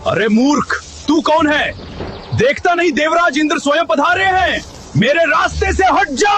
अरे मूर्ख, तू कौन है? देखता नहीं देवराज इंद्र स्वयं पधारे हैं। मेरे रास्ते से हट जा।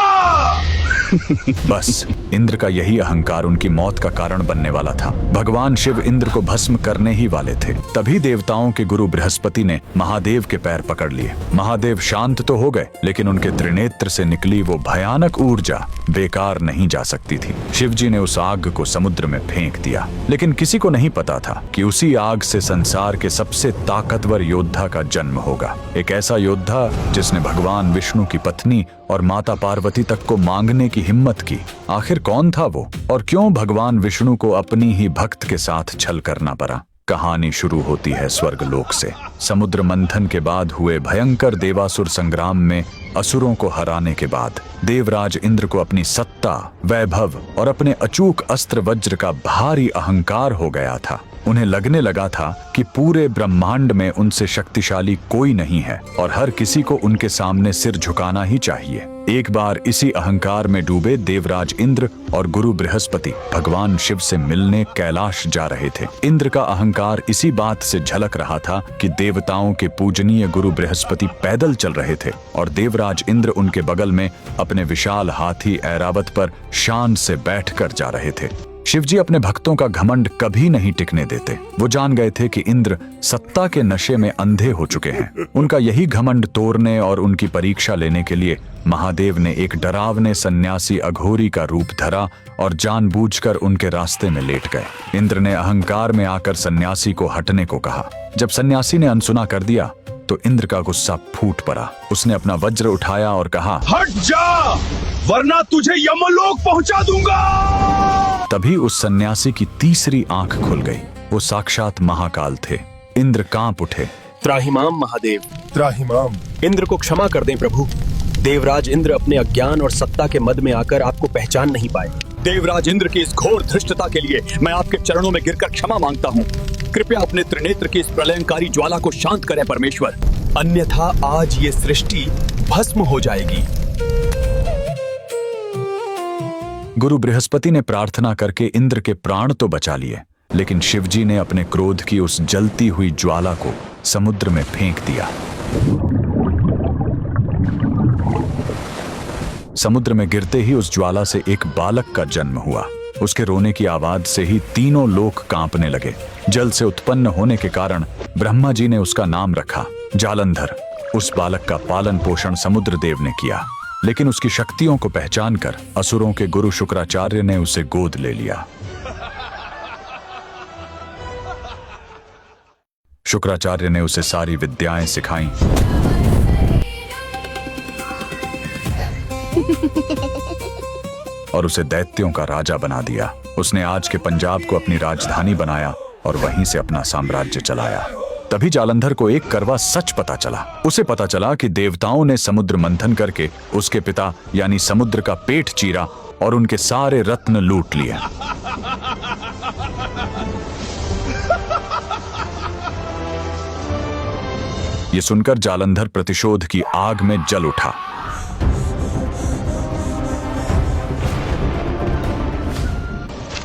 बस इंद्र का यही अहंकार उनकी मौत का कारण बनने वाला था। भगवान शिव इंद्र को भस्म करने ही वाले थे। तभी देवताओं के गुरु बृहस्पति ने महादेव के पैर पकड़ लिए। महादेव शांत तो हो गए, लेकिन उनके त्रिनेत्र से निकली वो भयानक ऊर्जा बेकार नहीं जा सकती थी। शिवजी ने उस आग को समुद्र में फेंक दिया, लेकिन किसी को नहीं पता था कि उसी आग से संसार के सबसे ताकतवर योद्धा का जन्म होगा। एक ऐसा योद्धा जिसने भगवान विष्णु की पत्नी और माता पार्वती तक को मांगने की हिम्मत की। आखिर कौन था वो, और क्यों भगवान विष्णु को अपनी ही भक्त के साथ छल करना पड़ा? कहानी शुरू होती है स्वर्गलोक से। समुद्र मंथन के बाद हुए भयंकर देवासुर संग्राम में असुरों को हराने के बाद देवराज इंद्र को अपनी सत्ता, वैभव और अपने अचूक अस्त्र वज्र का भारी अहंकार हो गया था। उन्हें लगने लगा था कि पूरे ब्रह्मांड में उनसे शक्तिशाली कोई नहीं है और हर किसी को उनके सामने सिर झुकाना ही चाहिए। एक बार इसी अहंकार में डूबे देवराज इंद्र और गुरु बृहस्पति भगवान शिव से मिलने कैलाश जा रहे थे। इंद्र का अहंकार इसी बात से झलक रहा था कि देवताओं के पूजनीय गुरु बृहस्पति पैदल चल रहे थे और देवराज इंद्र उनके बगल में अपने विशाल हाथी ऐरावत पर शान से बैठकर जा रहे थे। शिवजी अपने भक्तों का घमंड कभी नहीं टिकने देते। वो जान गए थे कि इंद्र सत्ता के नशे में अंधे हो चुके हैं। उनका यही घमंड तोड़ने और उनकी परीक्षा लेने के लिए महादेव ने एक डरावने सन्यासी अघोरी का रूप धरा और जानबूझकर उनके रास्ते में लेट गए। इंद्र ने अहंकार में आकर सन्यासी को हटने को कहा। जब सन्यासी ने अनसुना कर दिया तो इंद्र का गुस्सा फूट पड़ा। उसने अपना वज्र उठाया और कहा, हट जा, वरना तुझे यमलोक पहुंचा दूंगा। तभी उस सन्यासी की तीसरी आंख खुल गई। वो साक्षात महाकाल थे। इंद्र कांप उठे। त्राहिमाम महादेव, त्राहिमाम। इंद्र को क्षमा कर दें प्रभु। देवराज इंद्र अपने अज्ञान और सत्ता के मद में आकर आपको पहचान नहीं पाए। देवराज इंद्र की इस घोर धृष्टता के लिए मैं आपके चरणों में गिरकर क्षमा मांगता हूँ। कृपया अपने त्रिनेत्र की इस प्रलयंकारी ज्वाला को शांत करें परमेश्वर, अन्यथा आज ये सृष्टि भस्म हो जाएगी। गुरु बृहस्पति ने प्रार्थना करके इंद्र के प्राण तो बचा लिए, लेकिन शिवजी ने अपने क्रोध की उस जलती हुई ज्वाला को समुद्र में फेंक दिया। समुद्र में गिरते ही उस ज्वाला से एक बालक का जन्म हुआ। उसके रोने की आवाज से ही तीनों लोक कांपने लगे। जल से उत्पन्न होने के कारण ब्रह्मा जी ने उसका नाम रखा जालंधर। उस बालक का पालन पोषण समुद्र देव ने किया, लेकिन उसकी शक्तियों को पहचानकर असुरों के गुरु शुक्राचार्य ने उसे गोद ले लिया। शुक्राचार्य ने उसे सारी विद्याएं सिखाईं। और उसे दैत्यों का राजा बना दिया। उसने आज के पंजाब को अपनी राजधानी बनाया और वहीं से अपना साम्राज्य चलाया। तभी जालंधर को एक करवा सच पता चला। उसे पता चला कि देवताओं ने समुद्र मंथन करके उसके पिता यानी समुद्र का पेट चीरा और उनके सारे रत्न लूट लिए। ये सुनकर जालंधर प्रतिशोध की आग में जल उठा।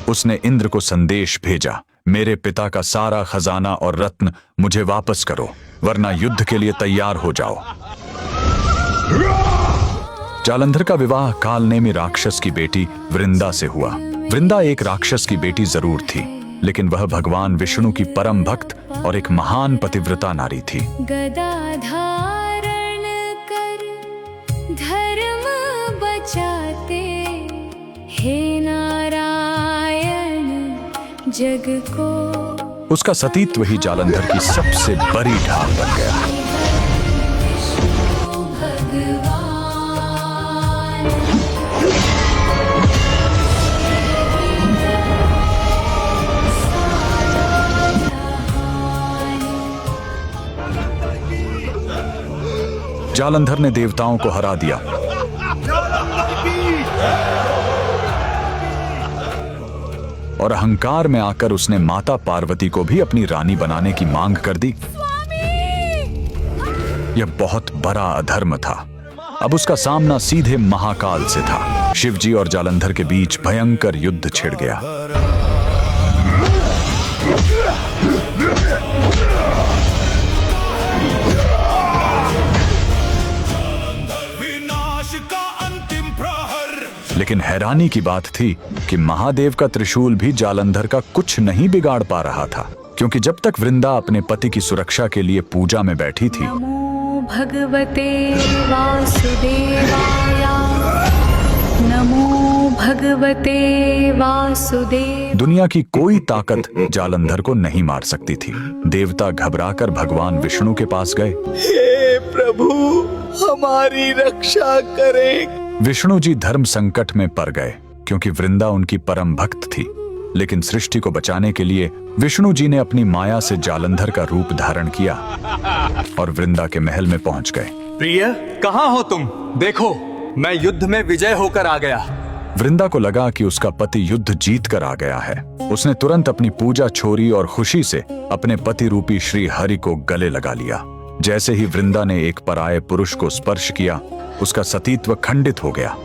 उसने इंद्र को संदेश भेजा, मेरे पिता का सारा खजाना और रत्न मुझे वापस करो, वरना युद्ध के लिए तैयार हो जाओ। जालंधर का विवाह कालनेमी राक्षस की बेटी वृंदा से हुआ। वृंदा एक राक्षस की बेटी जरूर थी, लेकिन वह भगवान विष्णु की परम भक्त और एक महान पतिव्रता नारी थी। गदा धारण कर धर्म बचाते, हे नारायण जग को। उसका सतीत्व ही जालंधर की सबसे बड़ी ढाल बन गया। जालंधर ने देवताओं को हरा दिया और अहंकार में आकर उसने माता पार्वती को भी अपनी रानी बनाने की मांग कर दी। यह बहुत बड़ा अधर्म था। अब उसका सामना सीधे महाकाल से था। शिवजी और जालंधर के बीच भयंकर युद्ध छिड़ गया। लेकिन हैरानी की बात थी कि महादेव का त्रिशूल भी जालंधर का कुछ नहीं बिगाड़ पा रहा था, क्योंकि जब तक वृंदा अपने पति की सुरक्षा के लिए पूजा में बैठी थी, नमो भगवते वासुदेवाय, नमो भगवते वासुदेव। दुनिया की कोई ताकत जालंधर को नहीं मार सकती थी। देवता घबराकर भगवान विष्णु के पास गए। हे प्रभु, हमारी रक्षा करें। विष्णु जी धर्म संकट में पड़ गए, क्योंकि वृंदा उनकी परम भक्त थी। लेकिन सृष्टि को बचाने के लिए विष्णु जी ने अपनी माया से जालंधर का रूप धारण किया और वृंदा के महल में पहुंच गए। प्रिय, कहाँ हो तुम? देखो, मैं युद्ध में विजय होकर आ गया। वृंदा को लगा कि उसका पति युद्ध जीत कर आ गया है। उसने तुरंत अपनी पूजा छोड़ी और खुशी से अपने पति रूपी श्री हरि को गले लगा लिया। जैसे ही वृंदा ने एक पराये पुरुष को स्पर्श किया, उसका सतीत्व खंडित हो गया।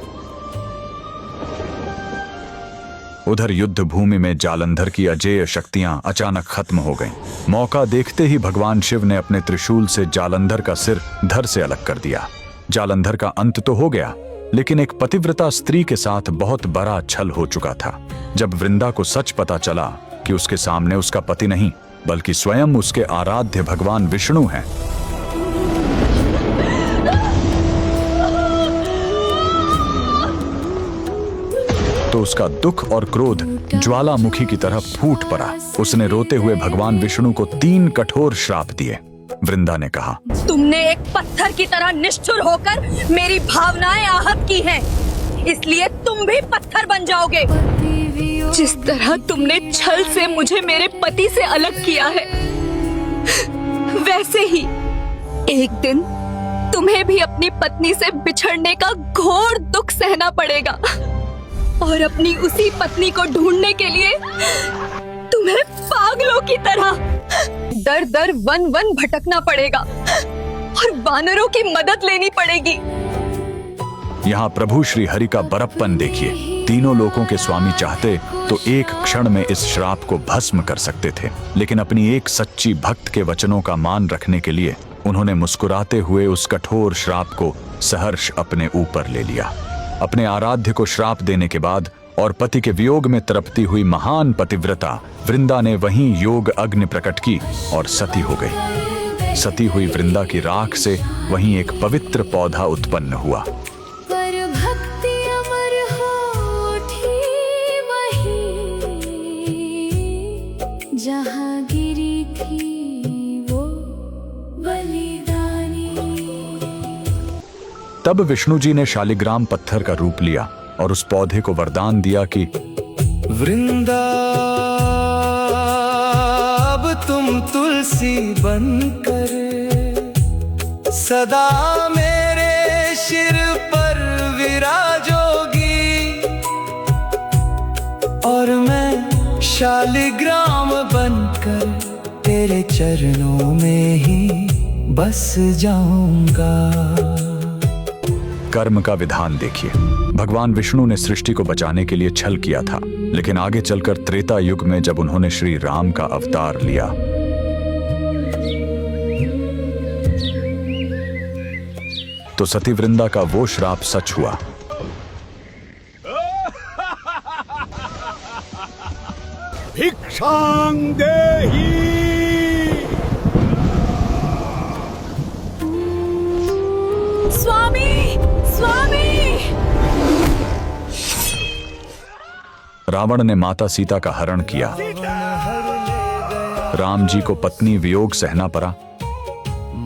उधर युद्ध भूमि में जालंधर की अजेय शक्तियां अचानक खत्म हो गईं। मौका देखते ही भगवान शिव ने अपने त्रिशूल से जालंधर का सिर धड़ से अलग कर दिया। जालंधर का अंत तो हो गया, लेकिन एक पतिव्रता स्त्री के साथ बहुत बड़ा छल हो चुका था। जब वृंदा को सच पता चला कि उसके सामने उसका पति नहीं, बल्कि स्वयं उसके आराध्य भगवान विष्णु हैं, तो उसका दुख और क्रोध ज्वालामुखी की तरह फूट पड़ा। उसने रोते हुए भगवान विष्णु को 3 कठोर श्राप दिए। वृंदा ने कहा, तुमने एक पत्थर की तरह निष्ठुर होकर मेरी भावनाएं आहत की हैं, इसलिए तुम भी पत्थर बन जाओगे। जिस तरह तुमने छल से मुझे मेरे पति से अलग किया है, वैसे ही एक दिन तुम्हें भी अपनी पत्नी से बिछड़ने का घोर दुख सहना पड़ेगा और अपनी उसी पत्नी को ढूंढने के लिए तुम्हें पागलों की तरह दर दर वन वन भटकना पड़ेगा और वानरों की मदद लेनी पड़ेगी। यहाँ प्रभु श्री हरि का बड़प्पन देखिए। तीनों लोकों के स्वामी चाहते तो एक क्षण में इस श्राप को भस्म कर सकते थे, लेकिन अपनी एक सच्ची भक्त के वचनों का मान रखने के लिए उन्होंने मुस्कुराते हुए उस कठोर श्राप को सहर्ष अपने ऊपर ले लिया। अपने आराध्य को श्राप देने के बाद और पति के वियोग में तड़पती हुई महान पतिव्रता वृंदा ने वहीं योग अग्नि प्रकट की और सती हो गई। सती हुई वृंदा की राख से वहीं एक पवित्र पौधा उत्पन्न हुआ। पर भक्ति अमर होठी वहीं, जहाँ गिरी थी वो बलिदानी। तब विष्णु जी ने शालिग्राम पत्थर का रूप लिया और उस पौधे को वरदान दिया कि वृंदा, अब तुम तुलसी बनकर सदा मेरे सिर पर विराजोगी और मैं शालिग्राम बनकर तेरे चरणों में ही बस जाऊंगा। कर्म का विधान देखिए। भगवान विष्णु ने सृष्टि को बचाने के लिए छल किया था, लेकिन आगे चलकर त्रेता युग में जब उन्होंने श्री राम का अवतार लिया तो सती वृंदा का वो श्राप सच हुआ। भिक्षां देहि। स्वामी, स्वामी! रावण ने माता सीता का हरण किया। राम जी को पत्नी वियोग सहना पड़ा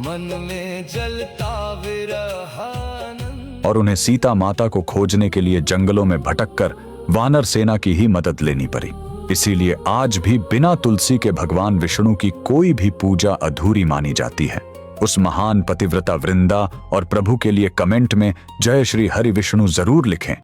मन में जलता विरहानंद और उन्हें सीता माता को खोजने के लिए जंगलों में भटककर वानर सेना की ही मदद लेनी पड़ी। इसीलिए आज भी बिना तुलसी के भगवान विष्णु की कोई भी पूजा अधूरी मानी जाती है। उस महान पतिव्रता वृंदा और प्रभु के लिए कमेंट में जय श्री हरि विष्णु जरूर लिखें।